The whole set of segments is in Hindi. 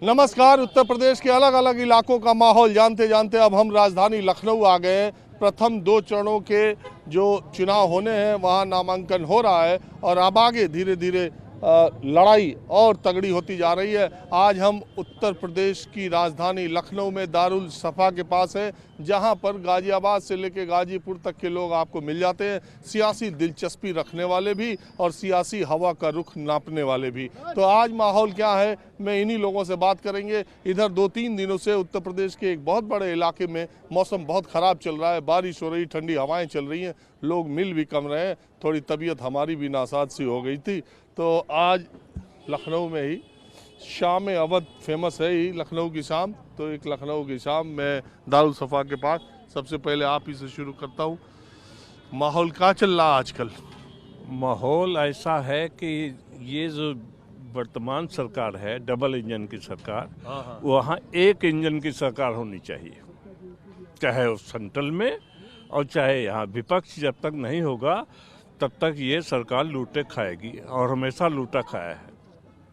नमस्कार। उत्तर प्रदेश के अलग अलग इलाकों का माहौल जानते जानते अब हम राजधानी लखनऊ आ गए हैं। प्रथम 2 चरणों के जो चुनाव होने हैं वहां नामांकन हो रहा है और अब आगे धीरे धीरे लड़ाई और तगड़ी होती जा रही है। आज हम उत्तर प्रदेश की राजधानी लखनऊ में दारुल सफ़ा के पास है, जहां पर गाजियाबाद से लेकर गाजीपुर तक के लोग आपको मिल जाते हैं, सियासी दिलचस्पी रखने वाले भी और सियासी हवा का रुख नापने वाले भी। तो आज माहौल क्या है, मैं इन्हीं लोगों से बात करेंगे। इधर 2-3 दिनों से उत्तर प्रदेश के एक बहुत बड़े इलाके में मौसम बहुत ख़राब चल रहा है, बारिश हो रही, ठंडी हवाएं चल रही हैं, लोग मिल भी कम रहे हैं, थोड़ी तबीयत हमारी भी नासाज सी हो गई थी। तो आज लखनऊ में ही शाम अवध फेमस है ही, लखनऊ की शाम। तो एक लखनऊ की शाम में दारुल सफ़ा के पास, सबसे पहले आप ही से शुरू करता हूँ। माहौल क्या चल रहा है आजकल? माहौल ऐसा है कि ये जो वर्तमान सरकार है, डबल इंजन की सरकार, वहाँ एक इंजन की सरकार होनी चाहिए, चाहे वो सेंट्रल में और चाहे यहाँ। विपक्ष जब तक नहीं होगा तब तक ये सरकार लूटे खाएगी और हमेशा लूटा खाया है।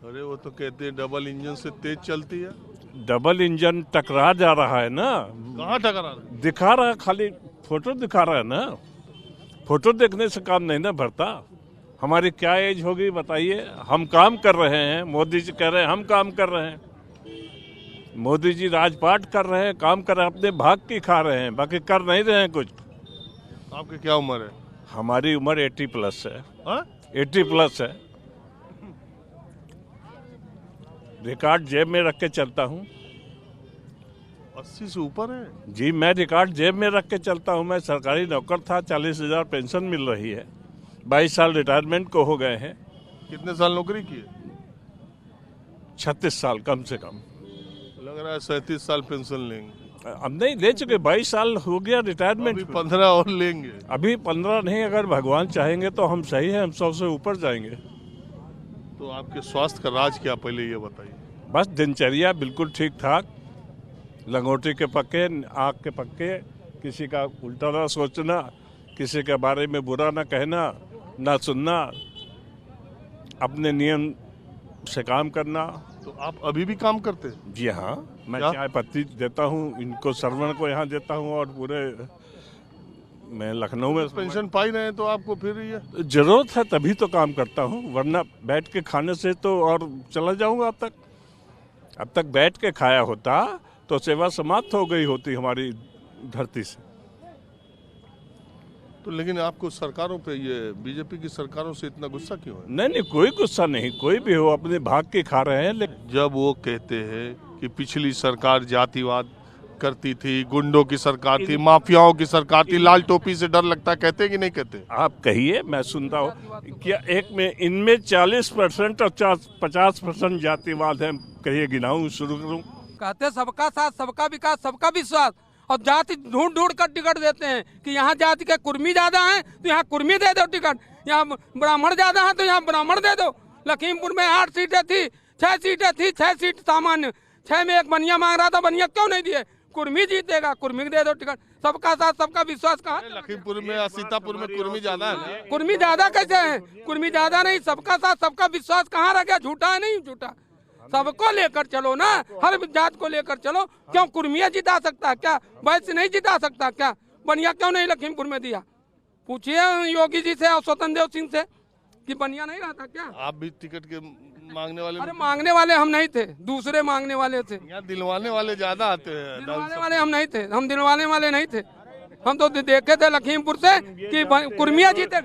अरे वो तो कहते हैं डबल इंजन से तेज चलती है। डबल इंजन टकरा जा रहा है ना। कहाँ टकरा रहा है? दिखा रहा है, खाली फोटो दिखा रहा है ना। फोटो देखने से काम नहीं ना भरता। हमारी क्या एज होगी बताइए? हम काम कर रहे हैं, मोदी जी कह रहे हैं हम काम कर रहे हैं। मोदी जी राजपाट कर रहे हैं, काम कर रहे हैं, अपने भाग की खा रहे हैं, बाकी कर नहीं रहे हैं कुछ। आपकी क्या उम्र है? हमारी उम्र 80+ है। हाँ? 80+ है। रिकॉर्ड जेब में रख के चलता हूँ। 80 से ऊपर है जी, मैं रिकॉर्ड जेब में रख के चलता हूँ। मैं सरकारी नौकर था, 40,000 पेंशन मिल रही है, 22 साल रिटायरमेंट को हो गए हैं। कितने साल नौकरी की है? 36 साल कम से कम। लग रहा है 37 साल पेंशन लेंगे। अब नहीं ले चुके, 22 साल हो गया रिटायरमेंट। 15 और लेंगे। अभी 15 नहीं, अगर भगवान चाहेंगे तो हम सही है, हम 100 से ऊपर जाएंगे। तो आपके स्वास्थ्य का राज क्या, पहले ये बताइए। बस दिनचर्या बिल्कुल ठीक ठाक, लंगोटी के पक्के, आँख के पक्के, किसी का उल्टा ना सोचना, किसी के बारे में बुरा ना कहना, ना सुनना, अपने नियम से काम करना। तो आप अभी भी काम करते हैं? जी हाँ, मैं क्या? चाय पत्ती देता हूँ, इनको श्रवण को यहाँ देता हूँ और पूरे मैं लखनऊ में पेंशन पाई रहे हैं तो आपको फिर ये जरूरत है तभी तो काम करता हूँ, वरना बैठ के खाने से तो और चला जाऊँगा। अब तक बैठ के खाया होता तो सेवा समाप्त हो गई होती हमारी धरती से। तो लेकिन आपको सरकारों पे, ये बीजेपी की सरकारों से इतना गुस्सा क्यों है? नहीं, कोई गुस्सा नहीं, कोई भी हो, अपने भाग के खा रहे हैं। लेकिन जब वो कहते हैं कि पिछली सरकार जातिवाद करती थी, गुंडों की सरकार थी, माफियाओं की सरकार थी, लाल टोपी से डर लगता है, कहते हैं कि नहीं कहते? आप कहिए, मैं सुनता हूँ। क्या एक में इनमें 40% और 50% जातिवाद है? कहिए, गिनाऊं, शुरू करूं? कहते सबका साथ, सबका विकास, सबका विश्वास, और जाति ढूंढ ढूंढ कर टिकट देते हैं कि यहाँ जाति के कुर्मी ज्यादा हैं तो यहाँ कुर्मी दे दो टिकट, यहाँ ब्राह्मण ज्यादा हैं तो यहाँ ब्राह्मण दे दो। लखीमपुर में 8 सीटें थी, 6 सीटें थी, 6 सीट सामान्य, 6 में एक बनिया मांग रहा था, बनिया क्यों नहीं दिए? कुर्मी जीतेगा, कुर्मी दे दो टिकट। सबका साथ, सबका विश्वास कहाँ? लखीमपुर में, सीतापुर में कुर्मी ज्यादा है। कुर्मी ज्यादा कैसे है? कुर्मी ज्यादा नहीं, सबका साथ, सबका विश्वास कहाँ रह गया? झूठा है नहीं झूठा, सबको लेकर चलो ना, हर जात को लेकर चलो। क्यों कुर्मिया जिता सकता है क्या? वैसे नहीं जिता सकता क्या? बनिया क्यों नहीं लखीमपुर में दिया? पूछिए योगी जी से और स्वतंत्र देव सिंह से कि बनिया नहीं रहता क्या? आप भी टिकट के मांगने वाले? अरे मांगने वाले हम नहीं थे, दूसरे मांगने वाले थे। यहाँ दिलवाने वाले ज्यादा आते हैं। दिलवाने वाले हम नहीं थे, हम दिलवाने वाले नहीं थे। हम तो देखे थे लखीमपुर से कि कुर्मिया जीते।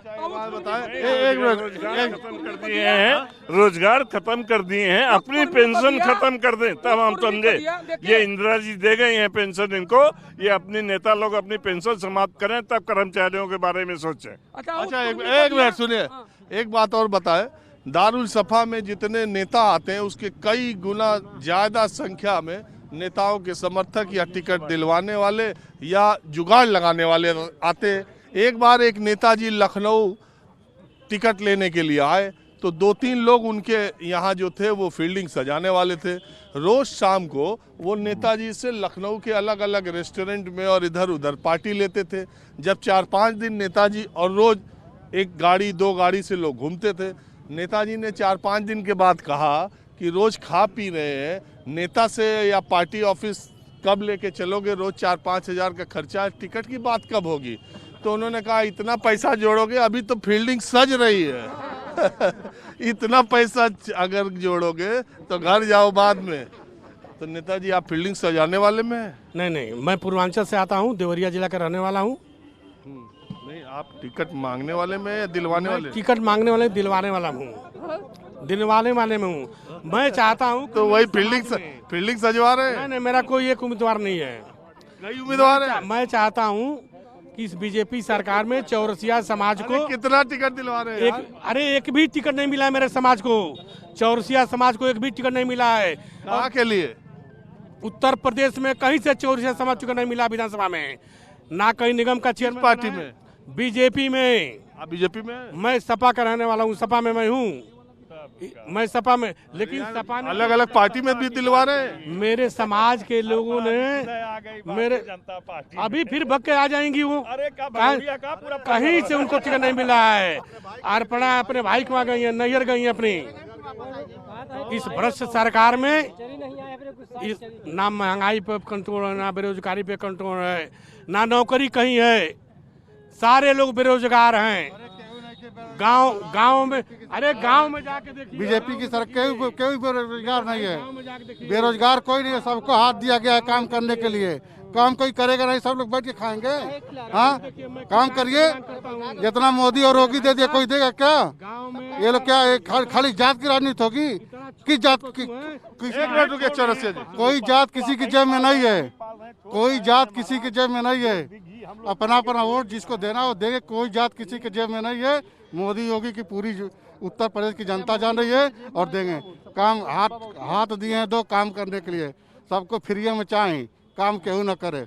रोजगार खत्म कर दिए हैं, अपनी पेंशन खत्म कर दें तब हम समझे। ये इंदिरा जी दे गई हैं पेंशन इनको, ये अपने नेता लोग अपनी पेंशन समाप्त करें तब कर्मचारियों के बारे में सोचें। अच्छा, एक मिनट सुनिए, एक बात और बताएं। दारुल सफ़ा में जितने नेता आते हैं उसके कई गुना ज्यादा संख्या में नेताओं के समर्थक या टिकट दिलवाने वाले या जुगाड़ लगाने वाले आते हैं। एक बार एक नेताजी लखनऊ टिकट लेने के लिए आए तो 2-3 लोग उनके यहाँ जो थे वो फील्डिंग सजाने वाले थे। रोज शाम को वो नेताजी से लखनऊ के अलग अलग रेस्टोरेंट में और इधर उधर पार्टी लेते थे। जब 4-5 दिन नेताजी, और रोज 1 गाड़ी 2 गाड़ी से लोग घूमते थे, नेताजी ने 4-5 दिन के बाद कहा कि रोज खा पी रहे हैं नेता से या पार्टी ऑफिस कब लेके चलोगे, रोज 4-5 हजार का खर्चा है, टिकट की बात कब होगी? तो उन्होंने कहा इतना पैसा जोड़ोगे, अभी तो फील्डिंग सज रही है इतना पैसा अगर जोड़ोगे तो घर जाओ बाद में। तो नेताजी आप फील्डिंग सजाने वाले में हैं? नहीं, मैं पूर्वांचल से आता हूँ, देवरिया जिला का रहने वाला हूँ। नहीं, आप टिकट मांगने वाले में या दिलवाने वाले? टिकट मांगने वाले, दिलवाने वाला हूँ, दिलवाने वाले में हूँ। मैं चाहता हूँ तो वही फील्डिंग सजवा रहे हैं? नहीं, मेरा कोई एक उम्मीदवार नहीं है, कई उम्मीदवार है। मैं चाहता हूँ कि इस बीजेपी सरकार में चौरसिया समाज को कितना टिकट दिलवा रहे हैं? अरे एक भी टिकट नहीं मिला है मेरे समाज को, चौरसिया समाज को एक भी टिकट नहीं मिला है। कहाँ के लिए? उत्तर प्रदेश में कहीं से चौरसिया समाज टिकट नहीं मिला विधानसभा में, ना कहीं निगम का चेयरमैन पार्टी में? बीजेपी में। आप बीजेपी में? मैं सपा का रहने वाला हूँ, सपा में मैं हूँ, मैं सपा में, लेकिन सपा ने अलग अलग पार्टी में भी दिलवा रहे हैं। मेरे समाज के लोगों ने मेरे अभी फिर भग के आ जाएंगी वो, कहीं से उनको टिकट नहीं मिला है। अर्पणा अपने भाई के वहाँ गई है, नैयर गई है अपनी। इस भ्रष्ट सरकार में ना महंगाई पे कंट्रोल है, ना बेरोजगारी पे कंट्रोल है, ना नौकरी कहीं है, सारे लोग बेरोजगार हैं। गांव में, अरे गांव में जाके देखिए, बीजेपी की सरकार कोई बेरोजगार नहीं है, बेरोजगार कोई नहीं है, सबको हाथ दिया गया है काम करने के लिए। काम कोई करेगा नहीं, सब लोग बैठ के खाएंगे। हाँ, काम करिए, जितना मोदी और योगी दे दिया कोई देगा क्या? ये लोग क्या खाली जात की राजनीति होगी? किस जात की? कोई जात किसी की जेब में नहीं है, कोई जात किसी की जेब में नहीं है। अपना अपना वोट जिसको देना हो देंगे, कोई जात किसी के जेब में नहीं है। मोदी योगी की पूरी उत्तर प्रदेश की जनता जान रही है और देंगे। काम हाथ दिए हैं दो काम करने के लिए, सबको फ्री में चाहे, काम केहू न करे।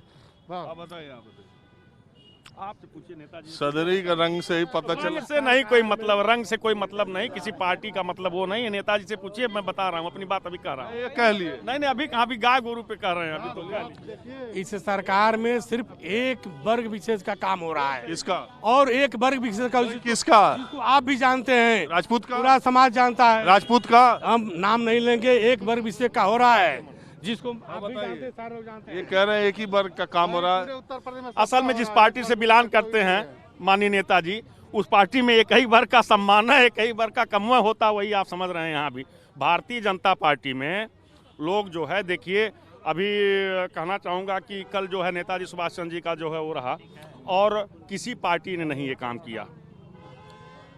आपसे पूछिए नेताजी। सदरी का रंग से ही पता चला। रंग से नहीं कोई मतलब, रंग से कोई मतलब नहीं, किसी पार्टी का मतलब वो नहीं है। नेताजी से पूछिए, मैं बता रहा हूँ, अपनी बात अभी कह रहा हूँ। ये कह लिए नहीं, अभी कहाँ, भी गाय गोरू पे कह रहे हैं अभी तो कह लिए। इस सरकार में सिर्फ एक वर्ग विशेष का काम हो रहा है। इसका और एक वर्ग विशेष का, किसका? जिसको आप भी जानते हैं, राजपूत का? पूरा समाज जानता है। राजपूत का हम नाम नहीं लेंगे, एक वर्ग विशेष का हो रहा है, जिसको आप भी जानते हैं, सारे लोग जानते हैं। ये कह रहे हैं एक ही वर्ग का काम हो रहा है। असल में जिस पार्टी से बिलोंग करते हैं माननीय नेताजी, उस पार्टी में एक ही वर्ग का सम्मान है, एक ही वर्ग का कमवा होता, वही आप समझ रहे हैं। यहाँ भी भारतीय जनता पार्टी में लोग जो है, देखिए अभी कहना चाहूँगा कि कल जो है नेताजी सुभाष चंद्र जी का जो है वो रहा, और किसी पार्टी ने नहीं ये काम किया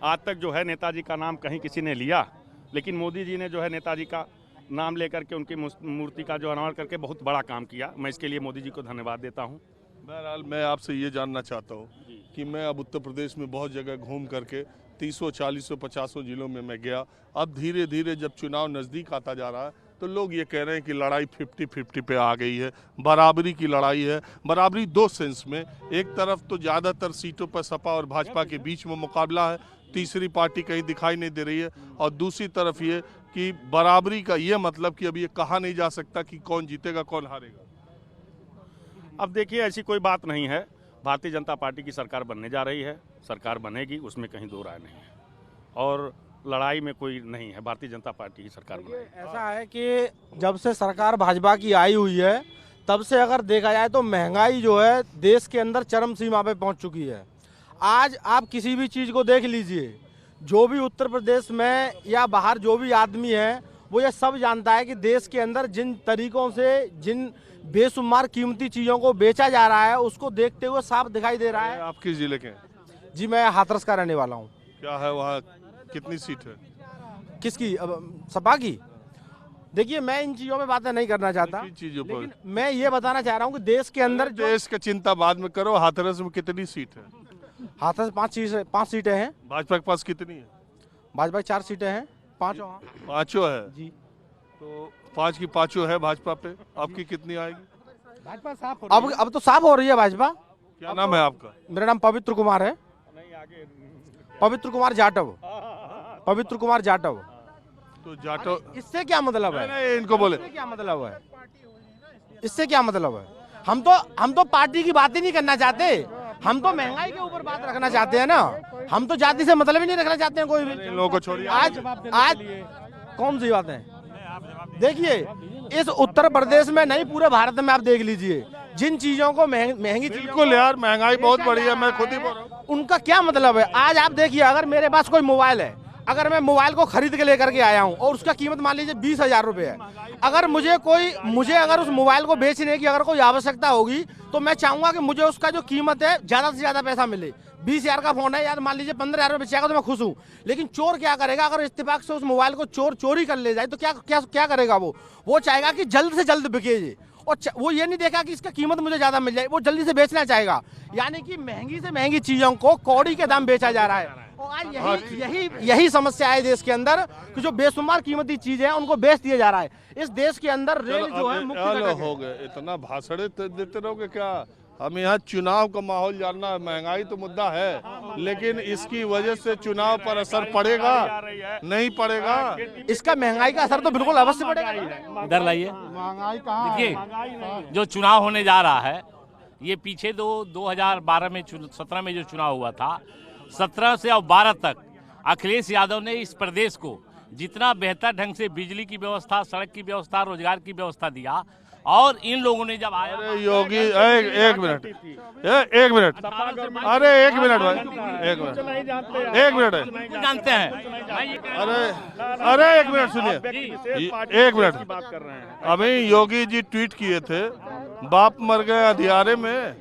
आज तक। जो है नेताजी का नाम कहीं किसी ने लिया, लेकिन मोदी जी ने जो है नेताजी का नाम लेकर के उनकी मूर्ति का जो अनावरण करके बहुत बड़ा काम किया। मैं इसके लिए मोदी जी को धन्यवाद देता हूँ। बहरहाल मैं आपसे ये जानना चाहता हूँ कि मैं अब उत्तर प्रदेश में बहुत जगह घूम करके 30, 40, 50 जिलों में मैं गया। अब धीरे धीरे जब चुनाव नज़दीक आता जा रहा है तो लोग ये कह रहे हैं कि लड़ाई 50-50 पे आ गई है, बराबरी की लड़ाई है। बराबरी दो सेंस में, एक तरफ तो ज़्यादातर सीटों पर सपा और भाजपा के बीच में मुकाबला है, तीसरी पार्टी कहीं दिखाई नहीं दे रही है, और दूसरी तरफ ये कि बराबरी का ये मतलब कि अभी ये कहा नहीं जा सकता कि कौन जीतेगा कौन हारेगा। अब देखिए, ऐसी कोई बात नहीं है। भारतीय जनता पार्टी की सरकार बनने जा रही है, सरकार बनेगी, उसमें कहीं दो राय नहीं है, और लड़ाई में कोई नहीं है। भारतीय जनता पार्टी की सरकार बनेगी। ऐसा है कि जब से सरकार भाजपा की आई हुई है, तब से अगर देखा जाए तो महंगाई जो है देश के अंदर चरम सीमा पे पहुंच चुकी है। आज आप किसी भी चीज़ को देख लीजिए, जो भी उत्तर प्रदेश में या बाहर जो भी आदमी है, वो ये सब जानता है कि देश के अंदर जिन तरीकों से जिन बेशुमार कीमती चीज़ों को बेचा जा रहा है, उसको देखते हुए साफ दिखाई दे रहा है। आप किस जिले के हैं? जी, मैं हाथरस का रहने वाला हूँ। क्या है वहाँ, कितनी सीट है? किसकी? सपा की? देखिए, मैं इन चीज़ों में बातें नहीं करना चाहता, चीजों पर लेकिन मैं ये बताना चाह रहा हूँ कि देश के अंदर देश का चिंता बाद में करो। हाथरस में कितनी सीट है? हाथरस 5 सीटें हैं। भाजपा के पास कितनी है? भाजपा 4 सीटें हैं, 5 पांचों है जी। तो 5 की 5 है भाजपा पे। आपकी कितनी आएगी? भाजपा साफ हो अब तो साफ हो रही है भाजपा। क्या नाम है आपका? मेरा नाम पवित्र कुमार है, पवित्र कुमार जाटव, पवित्र कुमार जाटव। तो जाटव, इससे क्या मतलब है? नहीं, इनको बोले। इससे क्या मतलब है? इससे क्या मतलब है? हम तो पार्टी की बात ही नहीं करना चाहते, हम तो महंगाई के ऊपर बात रखना चाहते हैं ना। हम तो जाति से मतलब ही नहीं रखना चाहते हैं कोई भी। इन लोगों को छोड़िए। आज कौन सी बात है? देखिए, इस उत्तर प्रदेश में नहीं, पूरे भारत में आप देख लीजिए, जिन चीजों को महंगी बिल्कुल यार, महंगाई बहुत बढ़ी है, मैं खुद ही बोल रहा हूँ। उनका क्या मतलब है। आज आप देखिए, अगर मेरे पास कोई मोबाइल है, अगर मैं मोबाइल को खरीद के लेकर के आया हूँ और उसका कीमत मान लीजिए 20,000 रुपए है, अगर मुझे अगर उस मोबाइल को बेचने की अगर कोई आवश्यकता होगी तो मैं चाहूंगा कि मुझे उसका जो कीमत है ज्यादा से ज्यादा पैसा मिले। 20,000 का फोन है यार, मान लीजिए 15,000 रुपए बेचेगा तो मैं खुश हूँ। लेकिन चोर क्या करेगा, अगर इत्तेफाक से उस मोबाइल को चोरी कर ले जाए तो क्या करेगा वो चाहेगा कि जल्द से जल्द बिके ये, और वो ये नहीं देखा कि इसका कीमत मुझे ज्यादा मिल जाए, वो जल्दी से बेचना चाहेगा। यानी कि महंगी से महंगी चीजों को कौड़ी के दाम बेचा जा रहा है। और आज यही समस्या है देश के अंदर कि जो बेशुमार कीमती चीजें हैं उनको बेच दिया जा रहा है। इस देश के अंदर रेल जो है मुख्य हो गए, इतना भाषण देते रहोगे क्या? हम यहाँ चुनाव का माहौल जानना है। महंगाई तो मुद्दा है, लेकिन इसकी वजह से चुनाव पर असर पड़ेगा नहीं पड़ेगा? इसका महंगाई का असर तो बिल्कुल अवश्य पड़ेगा। इधर लाइए, महंगाई कहाँ देखिए जो चुनाव होने जा रहा है, ये पीछे 2012 में 17 में जो चुनाव हुआ था, 17 से और 12 तक अखिलेश यादव ने इस प्रदेश को जितना बेहतर ढंग से बिजली की व्यवस्था, सड़क की व्यवस्था, रोजगार की व्यवस्था दिया। और इन लोगों ने जब आया, अरे योगी एक मिनट, अरे एक मिनट भाई, एक मिनट जानते हैं, अरे एक मिनट सुनिए, एक मिनट बात कर रहे हैं। अभी योगी जी ट्वीट किए थे, बाप मर गए अंधियारे में,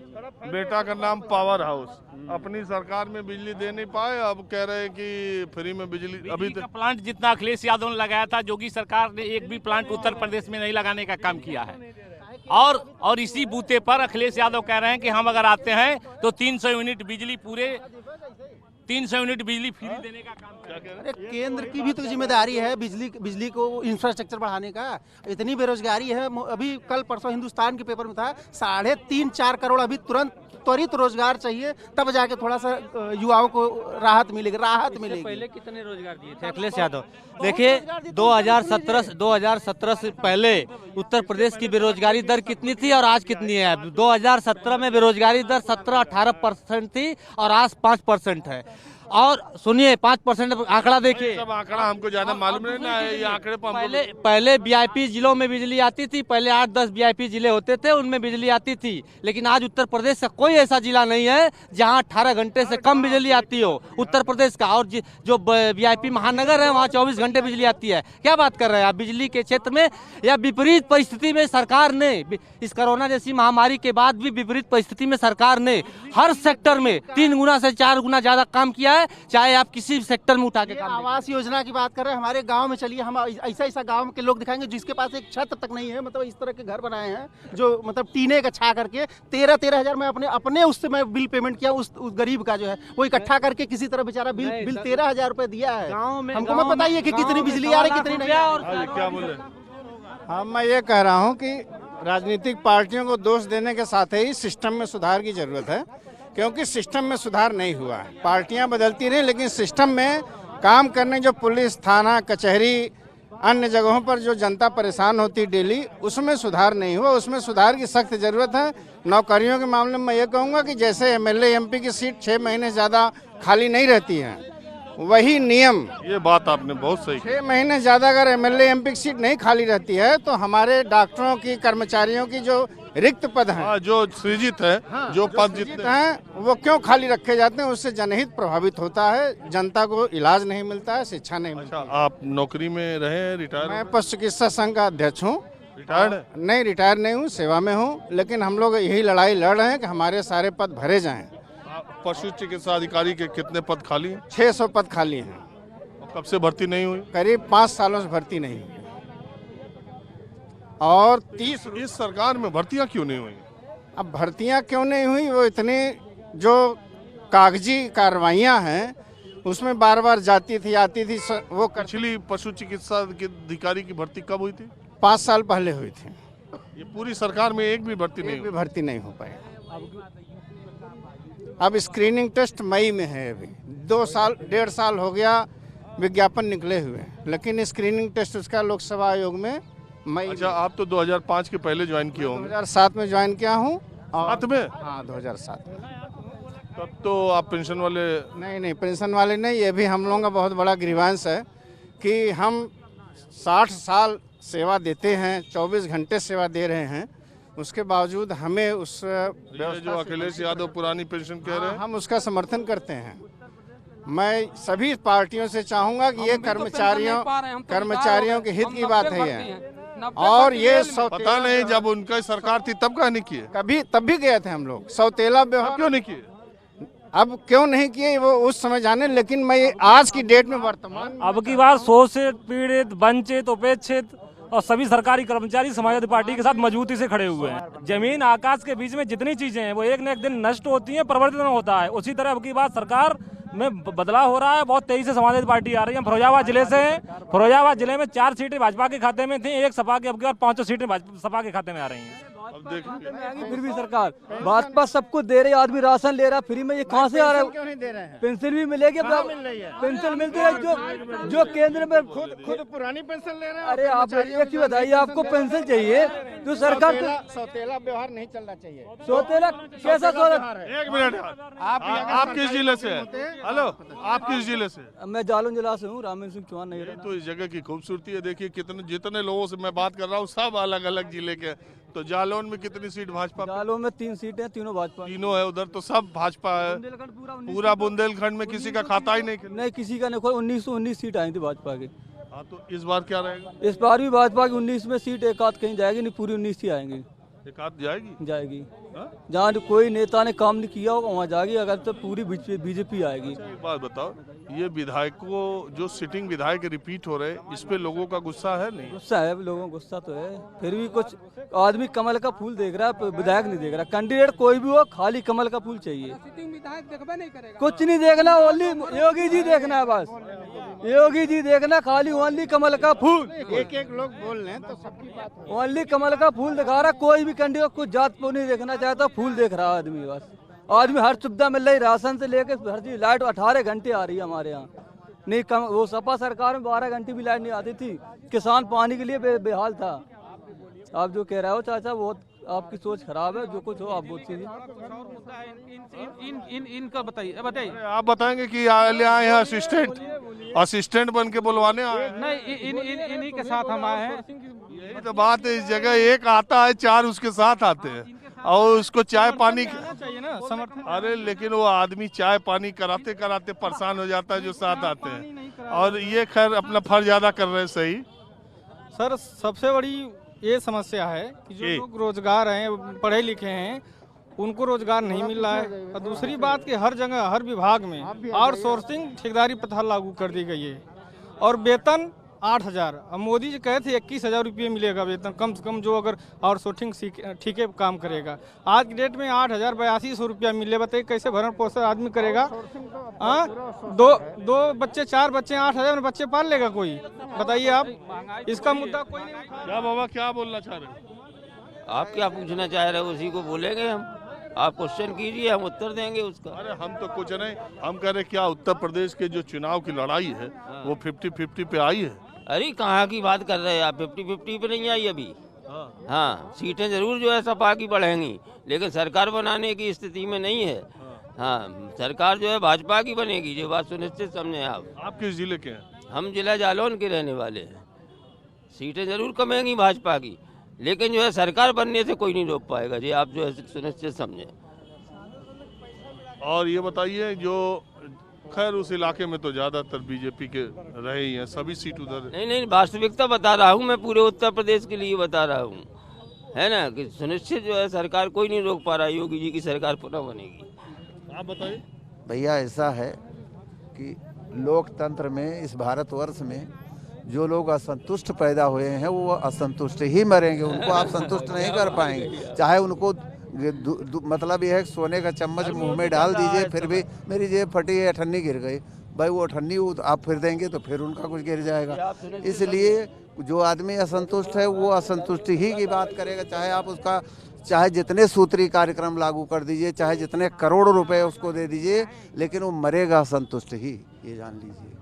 बेटा का नाम पावर हाउस। अपनी सरकार में बिजली दे नहीं पाए, अब कह रहे हैं कि फ्री में बिजली। अभी का प्लांट जितना अखिलेश यादव ने लगाया था, योगी सरकार ने एक भी प्लांट उत्तर प्रदेश में नहीं लगाने का काम किया है। और इसी बूते पर अखिलेश यादव कह रहे हैं कि हम अगर आते हैं तो 300 यूनिट बिजली, पूरे 300 यूनिट बिजली फ्री देने का काम। अरे केंद्र की भी तो जिम्मेदारी है बिजली को इंफ्रास्ट्रक्चर बढ़ाने का। इतनी बेरोजगारी है, अभी कल परसों हिंदुस्तान के पेपर में था 3.5-4 करोड़ अभी तुरंत त्वरित रोजगार चाहिए, तब जाके थोड़ा सा युवाओं को राहत मिलेगी। पहले कितने रोजगार दिए थे अखिलेश यादव? देखिए 2017 से पहले उत्तर प्रदेश की बेरोजगारी दर कितनी थी और आज कितनी है? 2017 में बेरोजगारी दर 17-18% थी और आज 5% है। और सुनिए 5% आंकड़ा देखिए, सब आंकड़ा हमको ज्यादा मालूम नहीं ना है, ये आंकड़े पहले वीआईपी जिलों में बिजली आती थी, पहले 8-10 वीआईपी जिले होते थे, उनमें बिजली आती थी। लेकिन आज उत्तर प्रदेश का कोई ऐसा जिला नहीं है जहां 18 घंटे से कम बिजली आती हो उत्तर प्रदेश का। और जो वीआईपी महानगर है वहाँ 24 घंटे बिजली आती है। क्या बात कर रहे हैं आप बिजली के क्षेत्र में? या विपरीत परिस्थिति में सरकार ने, इस कोरोना जैसी महामारी के बाद भी विपरीत परिस्थिति में सरकार ने हर सेक्टर में 3 गुना से 4 गुना ज्यादा काम किया है, चाहे आप किसी सेक्टर में उठा के काम। आवास योजना की बात कर रहे हैं, हमारे गांव में चलिए, हम ऐसा गांव के लोग दिखाएंगे जिसके पास एक छत तक नहीं है। मतलब इस तरह के घर बनाए हैं जो मतलब टीने का छा करके 13 हजार में अपने उससे मैं बिल पेमेंट किया, उस गरीब का जो है वो इकट्ठा करके किसी तरह बेचारा बिल 13,000 रुपए दिया है। हमको मत बताइए कि कितनी बिजली आ रही कितनी नहीं। क्या बोले? हाँ, मैं ये कह रहा हूँ कि राजनीतिक पार्टियों को दोष देने के साथ ही सिस्टम में सुधार की जरूरत है, क्योंकि सिस्टम में सुधार नहीं हुआ है। पार्टियां बदलती रही लेकिन सिस्टम में काम करने, जो पुलिस, थाना, कचहरी, अन्य जगहों पर जो जनता परेशान होती डेली, उसमें सुधार नहीं हुआ। उसमें सुधार की सख्त जरूरत है। नौकरियों के मामले में मैं ये कहूँगा कि जैसे एमएलए एमपी की सीट 6 महीने से ज़्यादा खाली नहीं रहती है, वही नियम, ये बात आपने बहुत सही। 6 महीने ज्यादा अगर एमएलए एमपी की सीट नहीं खाली रहती है तो हमारे डॉक्टरों की, कर्मचारियों की जो रिक्त पद हैं, जो सृजित है, जो पद जीते हैं, वो क्यों खाली रखे जाते हैं? उससे जनहित प्रभावित होता है, जनता को इलाज नहीं मिलता है, शिक्षा नहीं मिलता। आप नौकरी में रहे, रिटायर? मैं पशु चिकित्सा संघ का अध्यक्ष हूँ। रिटायर्ड? नहीं, रिटायर नहीं हूँ, सेवा में हूँ। लेकिन हम लोग यही लड़ाई लड़ रहे हैं कि हमारे सारे पद भरे जाएं। पशु चिकित्सा अधिकारी के कितने पद खाली हैं? 600 पद खाली हैं। कब से भर्ती नहीं हुई? करीब 5 सालों से भर्ती नहीं हुई। और 30 इस सरकार में भर्तियां क्यों नहीं हुई? अब भर्तियां क्यों नहीं हुई, वो इतनी जो कागजी कार्रवाइयां हैं उसमें बार बार जाती थी आती थी। वो पिछली पशु चिकित्सा अधिकारी की भर्ती कब हुई थी? 5 साल पहले हुई थी। ये पूरी सरकार में एक भी भर्ती नहीं हो पाई। अब स्क्रीनिंग टेस्ट मई में है। अभी 1.5 साल हो गया विज्ञापन निकले हुए, लेकिन स्क्रीनिंग टेस्ट उसका लोकसभा आयोग में मई। अच्छा, आप तो 2005 के पहले ज्वाइन किए होंगे? 2007 में ज्वाइन किया हूँ। साथ में? हाँ, 2007 में। तब तो आप पेंशन वाले? नहीं, पेंशन वाले नहीं। ये भी हम लोगों का बहुत बड़ा ग्रीवांस है कि हम 60 साल सेवा देते हैं, 24 घंटे सेवा दे रहे हैं, उसके बावजूद हमें उस ये जो अखिलेश यादव पुरानी पेंशन कह रहे हैं, हम उसका समर्थन करते हैं। मैं सभी पार्टियों से चाहूंगा कि ये कर्मचारियों के हित की बात है और ये पता नहीं जब उनका सरकार थी तब का नहीं किए, तब भी गए थे हम लोग सौतेला व्यवहार क्यों नहीं किए? अब क्यों नहीं किए वो उस समय जाने, लेकिन मैं आज की डेट में वर्तमान अब की बार शोषित, पीड़ित, वंचित, उपेक्षित और सभी सरकारी कर्मचारी समाजवादी पार्टी के साथ मजबूती से खड़े हुए हैं। जमीन आकाश के बीच में जितनी चीजें हैं वो एक न एक दिन नष्ट होती हैं, परिवर्तन होता है। उसी तरह अब की बार सरकार में बदलाव हो रहा है। बहुत तेजी से समाजवादी पार्टी आ रही है। फिरोजाबाद जिले से, फिरोजाबाद जिले में 4 सीटें भाजपा के खाते में थी, 1 सपा के, अब की बार 5 सीटें सपा के खाते में आ रही हैं। फिर भी सरकार भाजपा सबको दे रही, आदमी राशन ले रहा फ्री में, ये कहाँ से आ रहा है? क्यों नहीं दे रहे हैं? पेंशन भी मिलेगी, पेंशन मिलती है जो केंद्र में खुद पुरानी पेंशन ले रहे हैं। अरे आप एक चीज बताइए, आपको पेंशन चाहिए तो सरकार सौतेला व्यवहार नहीं चलना चाहिए। सौतेला कैसा सोलह? एक मिनट, आप किस जिले से हैं? हेलो, आप किस जिले से? मैं जालौन जिला से हूँ, रामेंद्र सिंह चौहान नहीं तो इस जगह की खूबसूरती है। देखिए जितने लोगों से मैं बात कर रहा हूँ सब अलग अलग जिले के। तो जालौन में कितनी सीट भाजपा? जालौन में 3 सीटें, तीनों भाजपा। तीनों है उधर, तो सब भाजपा है। पूरा बुंदेलखंड में किसी का खाता ही नहीं किसी का नहीं। 1919 सीट आई थी भाजपा की। हाँ, तो इस बार क्या रहेगा? इस बार भी भाजपा की 19 में सीट एक आध कहीं जाएगी, नहीं पूरी 19 ही आएंगी। एक आध जाएगी। जहाँ कोई नेता ने काम नहीं किया होगा वहाँ जाएगी, अगर तो पूरी बीजेपी आएगी। एक बात बताओ, ये विधायकों जो सिटिंग विधायक रिपीट हो रहे, इस पे लोगों का गुस्सा है? नहीं गुस्सा है, लोगों को गुस्सा तो है। फिर भी कुछ आदमी कमल का फूल देख रहा है, विधायक नहीं देख रहा। कैंडिडेट कोई भी हो, खाली कमल का फूल चाहिए, कुछ नहीं देखना। ओनली योगी जी देखना है, बस योगी जी देखना, खाली ओनली कमल का फूल। एक लोग बोल रहे हैं तो सबकी बात ओनली कमल का फूल दिखा रहा। कोई भी कैंडिडेट कुछ जात को नहीं देखना चाहता, फूल देख रहा है आदमी। बस आदमी हर सुविधा मिल रही, राशन से लेकर हर चीज। लाइट 18 घंटे आ रही है हमारे यहाँ। नहीं कम, वो सपा सरकार में 12 घंटे भी लाइट नहीं आती थी। किसान पानी के लिए बेहाल था। आप जो कह रहे हो चाचा, बहुत आपकी सोच खराब है। जो कुछ हो आप बोल दीजिए। इनका बताइए। आप बताएंगे कि यहाँ असिस्टेंट बन के बुलवाने आए? नहीं, इन्हीं के साथ हम आए हैं। यही तो बात है, इस जगह एक आता है, 4 उसके साथ आते हैं और उसको चाय पानी चाहिए ना, समर्थन। अरे लेकिन वो आदमी चाय पानी कराते कराते परेशान हो जाता है जो साथ आते हैं। और ये खैर अपना फर्ज अदा कर रहे हैं। सही सर, सबसे बड़ी ये समस्या है कि जो लोग रोजगार हैं, पढ़े लिखे हैं, उनको रोजगार नहीं मिल रहा है। और दूसरी बात कि हर जगह, हर विभाग में आउटसोर्सिंग ठेकेदारी प्रथा लागू कर दी गई है और वेतन 8,000। अब मोदी जी कहे थे 21,000 रुपये मिलेगा वेतन कम से कम, जो अगर आउटसोर्सिंग ठीक है काम करेगा। आज की डेट में 8,000 8200 रुपया मिले। बताइए कैसे भरण पोषण आदमी करेगा? हाँ, दो बच्चे 4 बच्चे 8,000 में बच्चे पाल लेगा कोई? बताइए आप। इसका मुद्दा कोई नहीं उठा। क्या बाबा, क्या बोलना चाह रहे हो? आप क्या पूछना चाह रहे हो उसी को बोलेंगे हम। आप क्वेश्चन कीजिए, हम उत्तर देंगे उसका। अरे हम तो कुछ नहीं, हम कह रहे क्या उत्तर प्रदेश के जो चुनाव की लड़ाई है वो 50-50 पे आई है? अरे कहाँ की बात कर रहे हैं आप? 50-50 पे नहीं आई अभी। हाँ, सीटें जरूर जो है सपा की बढ़ेंगी, लेकिन सरकार बनाने की स्थिति में नहीं है। हाँ, सरकार जो है भाजपा की बनेगी, जो बात सुनिश्चित समझे आप। आप किस जिले के हैं? हम जिला जालौन के रहने वाले हैं। सीटें जरूर कमेंगी भाजपा की, लेकिन जो है सरकार बनने से कोई नहीं रोक पाएगा जी, आप जो है सुनिश्चित समझे। और ये बताइए, जो खैर उस इलाके में तो ज्यादातर बीजेपी के रहे ही हैं, सभी सीट उधर। नहीं, वास्तविकता बता रहा हूँ मैं, पूरे उत्तर प्रदेश के लिए बता रहा हूँ, है ना, कि सुनिश्चित जो है सरकार कोई नहीं रोक पा रहा। योगी जी की सरकार पुनः बनेगी। आप बताइए। भैया ऐसा है कि लोकतंत्र में, इस भारतवर्ष में जो लोग असंतुष्ट पैदा हुए हैं वो असंतुष्ट ही मरेंगे। उनको आप संतुष्ट नहीं कर पाएंगे, चाहे उनको मतलब यह है सोने का चम्मच मुंह में डाल दीजिए, फिर भी मेरी जेब फटी है, अठन्नी गिर गई, भाई वो अठन्नी आप फिर देंगे तो फिर उनका कुछ गिर जाएगा। इसलिए जो आदमी असंतुष्ट है वो असंतुष्टि ही की बात करेगा, चाहे आप उसका चाहे जितने सूत्री कार्यक्रम लागू कर दीजिए, चाहे जितने करोड़ रुपए उसको दे दीजिए, लेकिन वो मरेगा असंतुष्ट ही, ये जान लीजिए।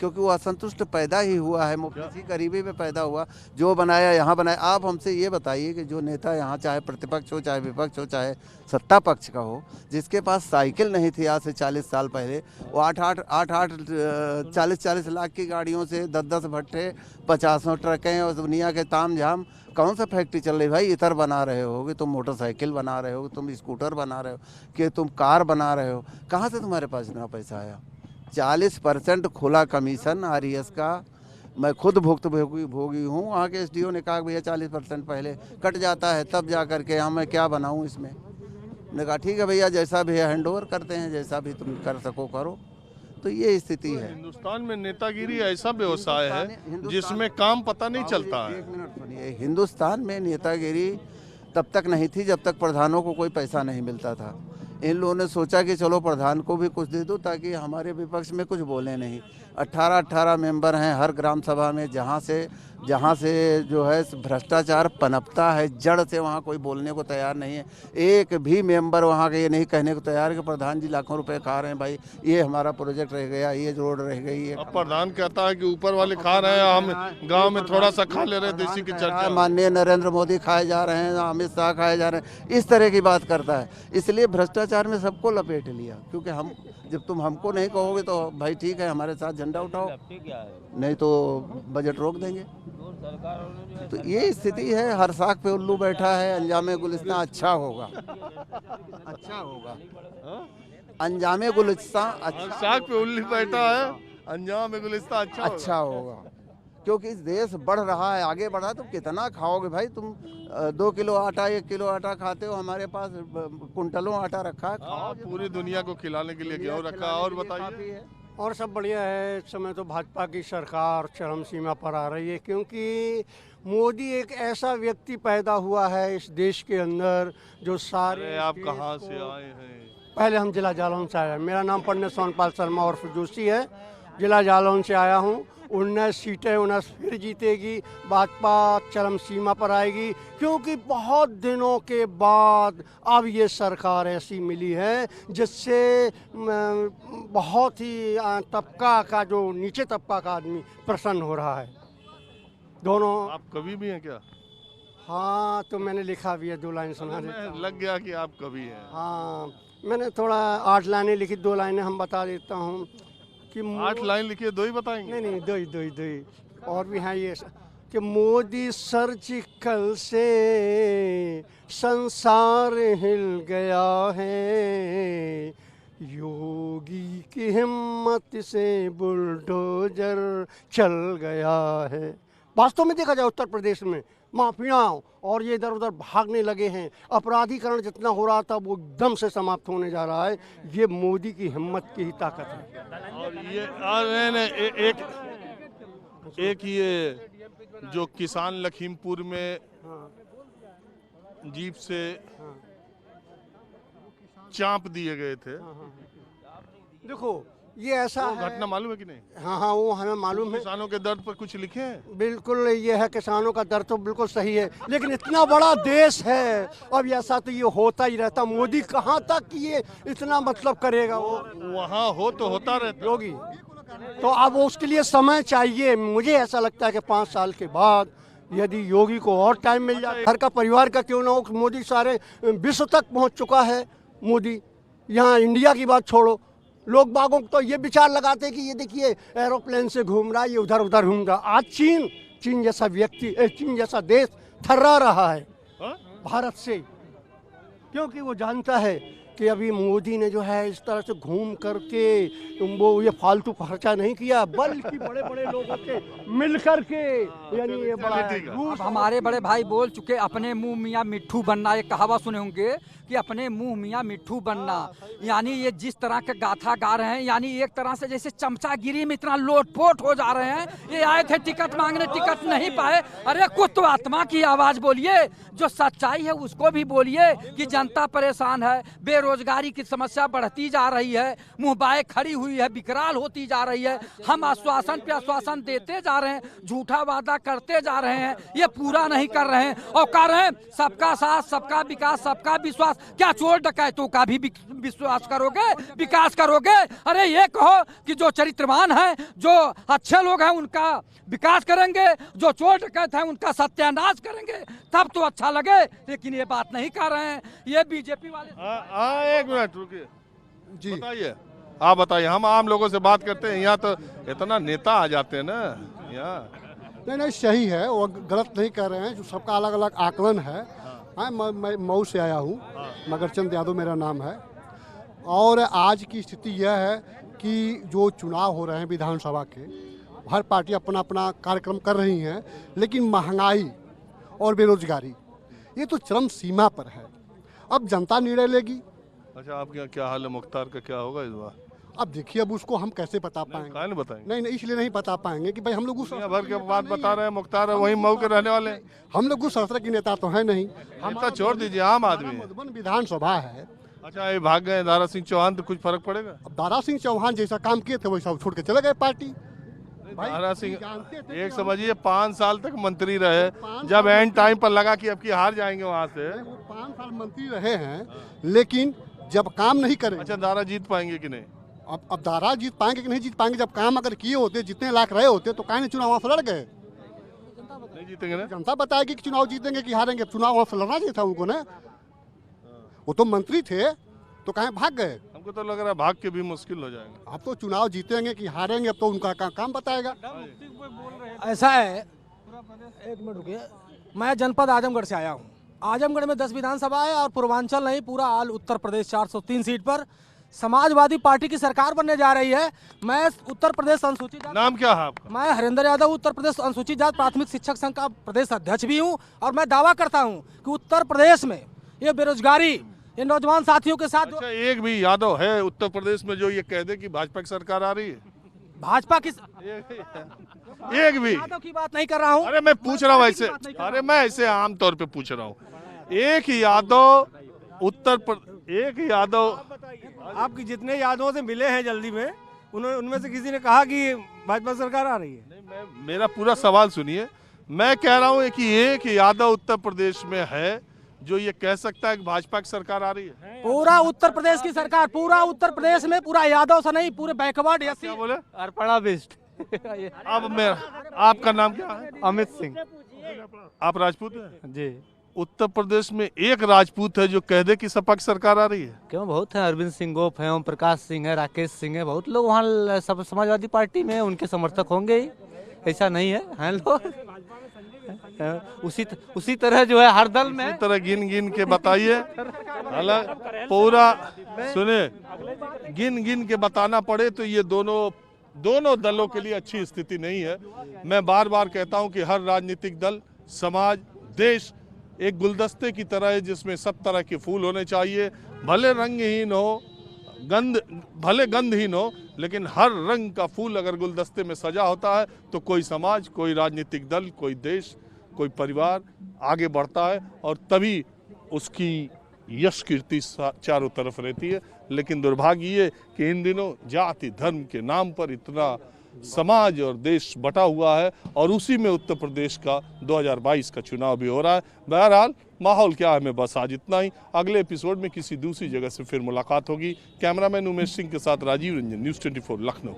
क्योंकि वो असंतुष्ट पैदा ही हुआ है, मुफ्ती करीबी में पैदा हुआ, जो बनाया यहाँ बनाया। आप हमसे ये बताइए कि जो नेता यहाँ चाहे प्रतिपक्ष हो, चाहे विपक्ष हो, चाहे सत्ता पक्ष का हो, जिसके पास साइकिल नहीं थी आज से 40 साल पहले, वो 40 लाख की गाड़ियों से 10 भट्टे 50 ट्रकें और दुनिया के ताम झाम, कौन सा फैक्ट्री चल रही भाई? इतर बना रहे हो कि तुम मोटरसाइकिल बना रहे हो, तुम स्कूटर बना रहे हो, कि तुम कार बना रहे हो, कहाँ से तुम्हारे पास इतना पैसा आया? 40% खुला कमीशन RES का मैं खुद भोगी हूँ। वहाँ के SDO ने कहा भैया 40% पहले कट जाता है, तब जा करके यहाँ मैं क्या बनाऊँ इसमें। मैंने कहा ठीक है भैया, जैसा भी है हैंडओवर करते हैं, जैसा भी तुम कर सको करो। तो ये स्थिति है। हिंदुस्तान में नेतागिरी ऐसा व्यवसाय है जिसमें काम पता नहीं चलता है। एक मिनट सुनिए, हिंदुस्तान में नेतागिरी तब तक नहीं थी जब तक प्रधानों को कोई पैसा नहीं मिलता था। इन लोगों ने सोचा कि चलो प्रधान को भी कुछ दे दो ताकि हमारे विपक्ष में कुछ बोले नहीं। 18 मेंबर हैं हर ग्राम सभा में, जहाँ से जो है भ्रष्टाचार पनपता है, जड़ से वहाँ कोई बोलने को तैयार नहीं है। एक भी मेंबर वहाँ के ये नहीं कहने को तैयार कि प्रधान जी लाखों रुपए खा रहे हैं, भाई ये हमारा प्रोजेक्ट रह गया, ये रोड रह गई। अब प्रधान कहता है कि ऊपर वाले खा रहे हैं, हम गांव में थोड़ा सा खा ले रहे हैं, देसी की चर्चा। माननीय नरेंद्र मोदी खाए जा रहे हैं, अमित शाह खाए जा रहे हैं, इस तरह की बात करता है। इसलिए भ्रष्टाचार में सबको लपेट लिया, क्योंकि हम जब तुम हमको नहीं कहोगे तो भाई ठीक है हमारे साथ झंडा उठाओ, नहीं तो बजट रोक देंगे। तो ये स्थिति है। हर साख पे उल्लू बैठा है, अंजामे गुलिस्तां अच्छा होगा, अच्छा होगा। अंजामे गुलिस्तां अच्छा, साख पे उल्लू बैठा है, अंजामे गुलिस्तां अच्छा होगा। क्योंकि देश बढ़ रहा है, आगे बढ़ा, तो कितना खाओगे भाई? तुम 2 किलो आटा 1 किलो आटा खाते हो, हमारे पास कुंटलों आटा रखा है। पूरी दुनिया को खिलाने के लिए गेहूं रखा। और बताइए। और सब बढ़िया है। इस समय तो भाजपा की सरकार चरम सीमा पर आ रही है, क्योंकि मोदी एक ऐसा व्यक्ति पैदा हुआ है इस देश के अंदर जो सारे। आप कहाँ से आए हैं? पहले हम जिला जालौन से आए हैं। मेरा नाम पंडित सोनपाल शर्मा और जोशी है, जिला जालौन से आया हूँ। 19 सीटें 19 फिर जीतेगी, भाजपा चरम सीमा पर आएगी, क्योंकि बहुत दिनों के बाद अब ये सरकार ऐसी मिली है जिससे बहुत ही तबका का, जो नीचे तबका का आदमी प्रसन्न हो रहा है। दोनों। आप कवि भी हैं क्या? हाँ, तो मैंने लिखा भी है, 2 लाइन सुना देता हूं। लग गया कि आप कवि हैं। हाँ, मैंने थोड़ा 8 लाइनें लिखी, 2 लाइनें हम बता देता हूँ कि 8 लाइन लिखिए, 2 ही बताएंगे? नहीं, 2 ही और भी हैं ये कि मोदी सर्जिकल से संसार हिल गया है, योगी की हिम्मत से बुलडोजर चल गया है। वास्तव में देखा जाए उत्तर प्रदेश में माफियाओं और ये इधर उधर भागने लगे हैं, अपराधीकरण जितना हो रहा था वो एकदम से समाप्त होने जा रहा है। ये मोदी की हिम्मत की ही ताकत है। और ये एक ये जो किसान लखीमपुर में जीप से चांप दिए गए थे, देखो ये ऐसा घटना मालूम है कि नहीं? हाँ, वो हमें मालूम है। किसानों के दर्द पर कुछ लिखे हैं? बिल्कुल ये है, किसानों का दर्द तो बिल्कुल सही है, लेकिन इतना बड़ा देश है, अब ऐसा तो ये होता ही रहता। मोदी कहाँ तक ये इतना मतलब करेगा? वो वहाँ हो तो होता रहता योगी, तो अब उसके लिए समय चाहिए। मुझे ऐसा लगता है कि 5 साल के बाद यदि योगी को और टाइम मिल जाए, घर का परिवार का क्यों ना हो, मोदी सारे विश्व तक पहुँच चुका है। मोदी यहाँ इंडिया की बात छोड़ो, लोग बागों तो ये विचार लगाते हैं कि ये देखिए एरोप्लेन से घूम रहा है, ये उधर उधर घूम रहा। आज चीन जैसा व्यक्ति, चीन जैसा देश थर्रा रहा है भारत से, क्योंकि वो जानता है कि अभी मोदी ने जो है इस तरह से घूम करके वो ये फालतू खर्चा नहीं किया, बल्कि बड़े बड़े लोगों के मिल करके, यानी ये बड़ा। हमारे बड़े भाई बोल चुके, अपने मुंह मियाँ मिट्ठू बनना, एक कहावत सुने होंगे कि अपने मुंह मियाँ मिट्ठू बनना, यानी ये जिस तरह के गाथा गा रहे हैं, यानी एक तरह से जैसे चमचागिरी में इतना लोटपोट हो जा रहे हैं। ये आए थे टिकट मांगने, टिकट नहीं पाए। अरे कुछ तो आत्मा की आवाज बोलिए, जो सच्चाई है उसको भी बोलिए कि जनता परेशान है, बेरोजगार बेरोजगारी की समस्या बढ़ती जा रही है, मुंहबाए खड़ी हुई है, विकराल होती जा रही है। हम आश्वासन पे आश्वासन देते जा रहे हैं, झूठा वादा करते जा रहे हैं, ये पूरा नहीं कर रहे हैं और कह रहे हैं सबका साथ, सबका विकास, सबका विश्वास। क्या चोर डकैतों का भी विश्वास करोगे, विकास करोगे? अरे ये कहो कि जो चरित्रवान है, जो अच्छे लोग हैं, उनका विकास करेंगे, जो चोर डकैत हैं उनका सत्यानाश करेंगे, तब तो अच्छा लगे। लेकिन ये बात नहीं कर रहे हैं ये बीजेपी वाले। एक मिनट रुकिए जी, बताइए, आप बताइए। हम आम लोगों से बात करते हैं, यहाँ तो इतना नेता आ जाते हैं ना यहाँ। नहीं सही है, वो गलत नहीं कर रहे हैं, जो सबका अलग अलग आकलन है। हाँ, मैं मऊ से आया हूँ, मगरचंद यादव मेरा नाम है। और आज की स्थिति यह है कि जो चुनाव हो रहे हैं विधानसभा के, हर पार्टी अपना अपना कार्यक्रम कर रही हैं, लेकिन महंगाई और बेरोजगारी ये तो चरम सीमा पर है। अब जनता निर्णय लेगी। अच्छा, आपके क्या हाल है? मुख्तार का क्या होगा इस बार? अब देखिए, अब उसको हम कैसे बता पाएंगे? नहीं बताएंगे। नहीं, इसलिए नहीं बता पाएंगे कि भाई हम लोग उस भर के बात बता रहे हैं। मुख्तार वही मऊ के रहने वाले हैं। हम लोग उस तरह के नेता तो है नहीं। हम तो छोड़ दीजिए, आम आदमी है। मधुबन विधानसभा है। अच्छा, ये भाग गए दारा सिंह चौहान, तो कुछ फर्क पड़ेगा? अब दारा सिंह चौहान जैसा काम किए थे वैसा छोड़ के चले गए पार्टी। दारा सिंह एक समझिए 5 साल तक मंत्री रहे, जब एंड टाइम पर लगा कि अब की हार जाएंगे वहाँ से। वो 5 साल मंत्री रहे हैं, लेकिन जब काम नहीं करेंगे। अच्छा, दारा जीत पाएंगे कि नहीं? अब दारा जीत पाएंगे कि नहीं जीत पाएंगे? जब काम अगर किए होते, जितने लाख रहे होते, तो काहे नहीं चुनाव वहाँ से लड़ गए? नहीं जीतेंगे ना? जनता बताएगी कि चुनाव जीतेंगे कि हारेंगे। चुनाव वहाँ से लड़ना चाहिए था उनको ना। वो तो मंत्री थे, तो कहाँ भाग गए? हमको तो लग रहा है भाग के भी मुश्किल हो जाएगा। अब तो चुनाव जीतेंगे कि हारेंगे, अब तो उनका काम बताएगा। ऐसा है, एक मिनट रुकिए, मैं जनपद आजमगढ़ से आया हूँ। आजमगढ़ में 10 विधानसभा है और पूर्वांचल नहीं, पूरा ऑल उत्तर प्रदेश 403 सीट पर समाजवादी पार्टी की सरकार बनने जा रही है। मैं उत्तर प्रदेश अनुसूचित जाति, नाम क्या है आपका? मैं हरिंदर यादव, उत्तर प्रदेश अनुसूचित जाति प्राथमिक शिक्षक संघ का प्रदेश अध्यक्ष भी हूँ। और मैं दावा करता हूँ कि उत्तर प्रदेश में ये बेरोजगारी, ये नौजवान साथियों के साथ। अच्छा, एक भी यादव है उत्तर प्रदेश में जो ये कह दे कि भाजपा की सरकार आ रही है? भाजपा की एक भी यादव की बात नहीं कर रहा हूँ। अरे मैं पूछ रहा हूँ ऐसे, अरे मैं ऐसे आम तौर पे पूछ रहा हूँ। एक यादव एक यादव, आपकी जितने यादवों से मिले हैं जल्दी में, उनमें से किसी ने कहा कि भाजपा सरकार आ रही है? नहीं, मेरा पूरा सवाल सुनिए। मैं कह रहा हूँ कि एक यादव उत्तर प्रदेश में है जो ये कह सकता है कि भाजपा की सरकार आ रही है? पूरा उत्तर प्रदेश की सरकार, पूरा उत्तर प्रदेश में, पूरा यादव से नहीं, पूरे बैकवर्ड। क्या बोले? अर्पणा बेस्ट। अब मैं, आपका नाम क्या है? अमित सिंह। आप राजपूत हैं? जी। उत्तर प्रदेश में एक राजपूत है जो कह दे कि सपा की सरकार आ रही है? क्यों, बहुत है। अरविंद सिंह गोप है, ओम प्रकाश सिंह है, राकेश सिंह है, बहुत लोग वहाँ सब समाजवादी पार्टी में उनके समर्थक होंगे ही, ऐसा नहीं है, हैं लोग। उसी तरह जो है हर दल में, इसी तरह गिन गिन के बताइए। अलग पूरा सुने, गिन गिन के बताना पड़े तो ये दोनों दलों के लिए अच्छी स्थिति नहीं है। मैं बार बार कहता हूं कि हर राजनीतिक दल, समाज, देश एक गुलदस्ते की तरह है जिसमें सब तरह के फूल होने चाहिए। भले रंगहीन हो, भले गंधहीन हो, लेकिन हर रंग का फूल अगर गुलदस्ते में सजा होता है तो कोई समाज, कोई राजनीतिक दल, कोई देश, कोई परिवार आगे बढ़ता है और तभी उसकी यश कीर्ति चारों तरफ रहती है। लेकिन दुर्भाग्य ये कि इन दिनों जाति धर्म के नाम पर इतना समाज और देश बटा हुआ है और उसी में उत्तर प्रदेश का 2022 का चुनाव भी हो रहा है। बहरहाल माहौल क्या है, मैं बस आज इतना ही। अगले एपिसोड में किसी दूसरी जगह से फिर मुलाकात होगी। कैमरामैन उमेश सिंह के साथ राजीव रंजन, न्यूज़ 24 लखनऊ।